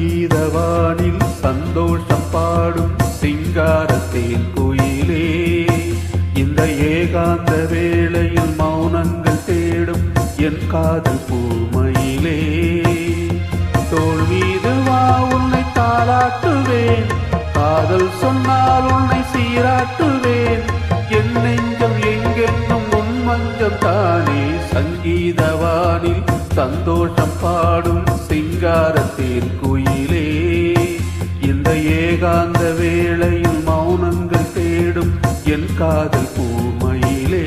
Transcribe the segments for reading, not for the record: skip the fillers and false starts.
சங்கீதவானில் சந்தோஷம் பாடும் சிங்காரத்தேன் குயிலே, இந்த ஏகாந்த வேளையில் மௌனங்கள் தேடும் என் காதல் பூமையிலே. தோள் மீது வா உன்னை தாளாட்டுவேன், காதல் சொன்னால் உன்னை சீராட்டுவேன். என் நெஞ்சம் எங்கெங்கும் உன் மஞ்சம் தானே. சங்கீதவானில் சந்தோஷம் பாடும் சிங்காரத்தேன் குயிலே, இந்த ஏகாந்த வேளையில் மௌனங்கள் தேடும் என் காதல் பூமையிலே.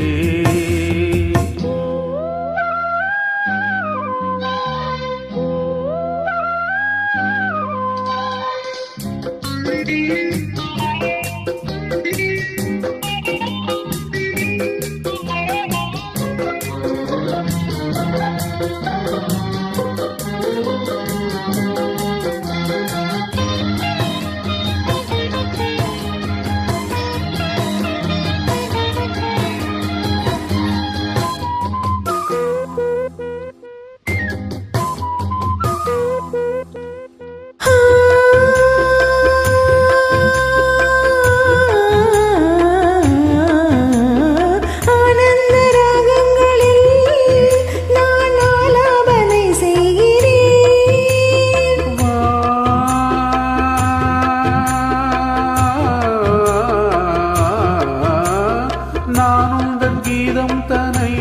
கீதம் தனை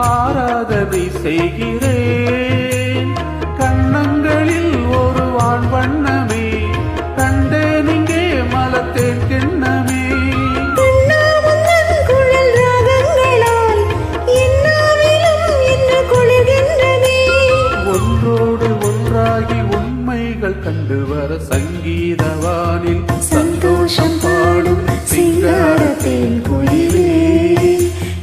ஆராதனை செய்கிறேன். கண்ணங்களில் ஒரு வான் வண்ணமே கண்டேன், இங்கே மலத்தேன் கிண்ணமே. ஒன்றோடு ஒன்றாகி உண்மைகள் கண்டு வர சங்கீதவானில் சந்தோஷம் பாடும் சிங்காரத்தேன் குயிலே,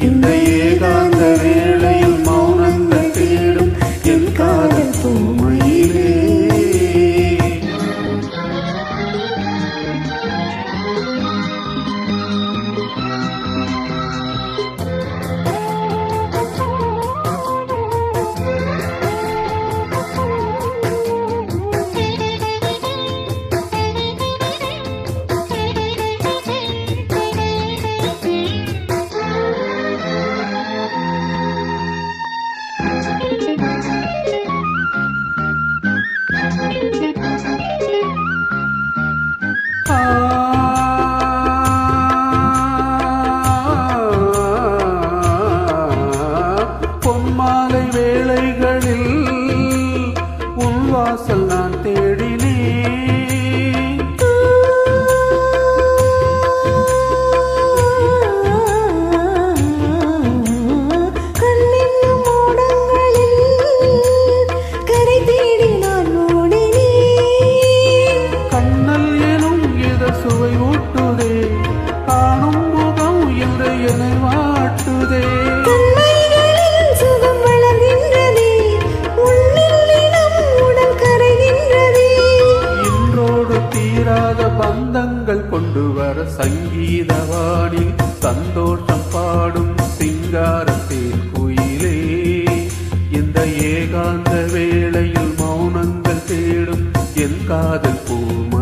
இந்த ஏகாந்த வேளையில் மௌனங்கள் தேடும் என் காதல் பூமையிலே. பொன்மாலை வேளைகளில் உன் வாசல் நான் தேடினேன். கண்ணல் எனும் இத சுவை ஊட்டுதே, காணும் முகம் என்று என்னை வாட்டுதே. பந்தங்கள் கொண்டு வர சங்கீதவானில் சந்தோஷம் பாடும் சிங்காரத்தேன் குயிலே, இந்த ஏகாந்த வேளையில் மௌனங்கள் தேடும் என் காதல் பூமை.